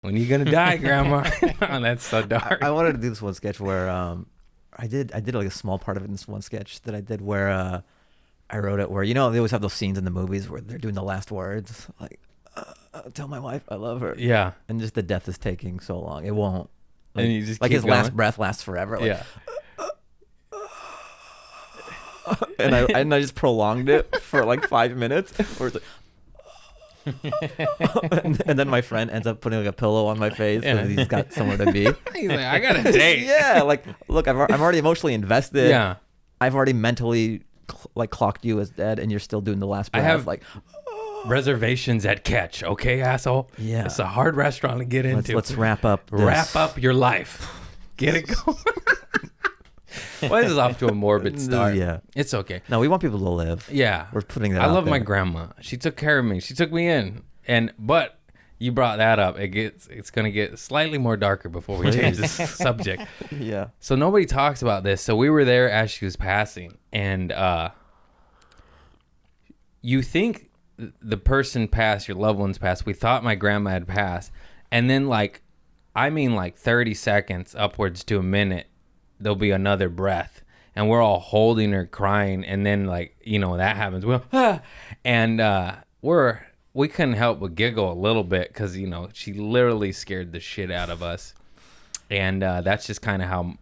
When you gonna die, Grandma? That's so dark. I wanted to do this one sketch where I did like a small part of it in this one sketch that I did where I wrote it where, they always have those scenes in the movies where they're doing the last words, like, tell my wife I love her. Yeah. And just the death is taking so long. It won't. Like, And you just like keep his going? last breath lasts forever. Like, Yeah. and I just prolonged it for like 5 minutes. Where it's like, and then my friend ends up putting like a pillow on my face because he's got somewhere to be. He's like, I got a date. Yeah, like, look, I'm already emotionally invested. Yeah. I've already mentally clocked you as dead, and you're still doing the last breath. I have like reservations at Catch, okay, asshole? Yeah. It's a hard restaurant to get into. Let's wrap up. Wrap up your life. Get it going. Why is this off to a morbid start? Yeah. It's okay. No, we want people to live. Yeah. We're putting that I out love my there. grandma. She took care of me. She took me in. But you brought that up. It's gonna get slightly more darker before we change this subject. Yeah. So nobody talks about this. So we were there as she was passing, and you think the person passed, your loved ones passed. We thought my grandma had passed, and then like 30 seconds upwards to a minute, there'll be another breath, and we're all holding her, crying, and then that happens. We couldn't help but giggle a little bit because she literally scared the shit out of us. And that's just kind of how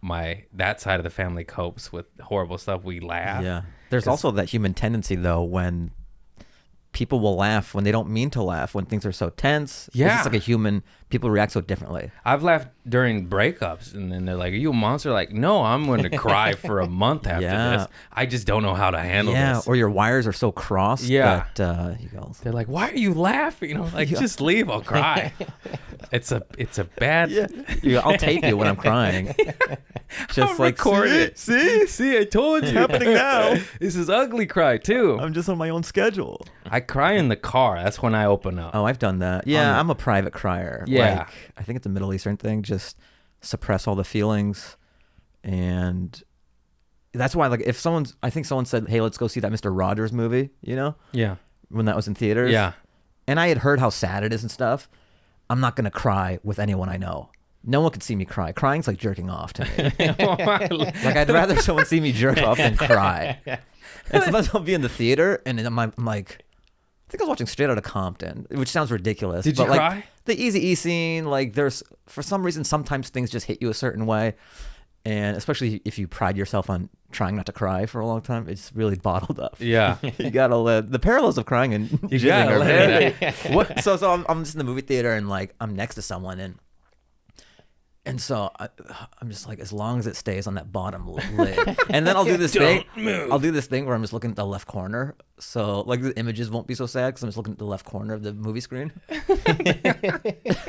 that side of the family copes with horrible stuff. We laugh. Yeah. There's also that human tendency, though, when people will laugh when they don't mean to laugh, when things are so tense. Yeah. It's just like a human. People react so differently. I've laughed during breakups, and then they're like, "Are you a monster?" Like, no, I'm going to cry for a month after this. I just don't know how to handle this. Or your wires are so crossed that you go. They're like, "Why are you laughing?" Just leave. I'll cry. It's a bad. Yeah. I'll tape you when I'm crying. Just I'll like record it. See, I told you. It's happening now. This is ugly cry too. I'm just on my own schedule. I cry in the car. That's when I open up. Oh, I've done that. Yeah, I'm a private crier. Yeah. Like, I think it's a Middle Eastern thing. Just suppress all the feelings. And that's why, like, I think someone said, hey, let's go see that Mr. Rogers movie, Yeah. when that was in theaters. Yeah. And I had heard how sad it is and stuff. I'm not going to cry with anyone I know. No one could see me cry. Crying's like jerking off to me. Like, I'd rather someone see me jerk off than cry. And sometimes I'll be in the theater, and I'm like, I think I was watching Straight Outta Compton, which sounds ridiculous. Did you but cry? Like, the Eazy-E scene, like, there's, for some reason, sometimes things just hit you a certain way. And especially if you pride yourself on trying not to cry for a long time, it's really bottled up. Yeah. You gotta let the parallels of crying and You jizzing gotta are let very. What? So I'm just in the movie theater, and like I'm next to someone, and so I'm just like, as long as it stays on that bottom lid, and then I'll do this thing. Move. I'll do this thing where I'm just looking at the left corner, so like the images won't be so sad because I'm just looking at the left corner of the movie screen.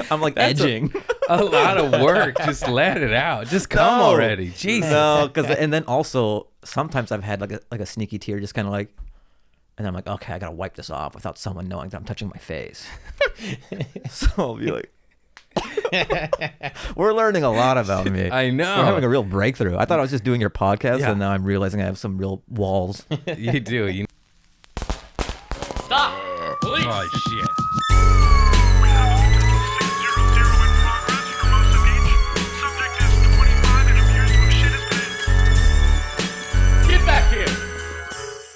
I'm like edging. A lot of work. Just let it out. Just come already. Jesus. No, and then also sometimes I've had like a sneaky tear, just kind of like, and I'm like, okay, I gotta wipe this off without someone knowing that I'm touching my face. So I'll be like. We're learning a lot about me. I know. We're having a real breakthrough. I thought I was just doing your podcast, Yeah. and now I'm realizing I have some real walls. You do. Stop! Police! Oh, shit.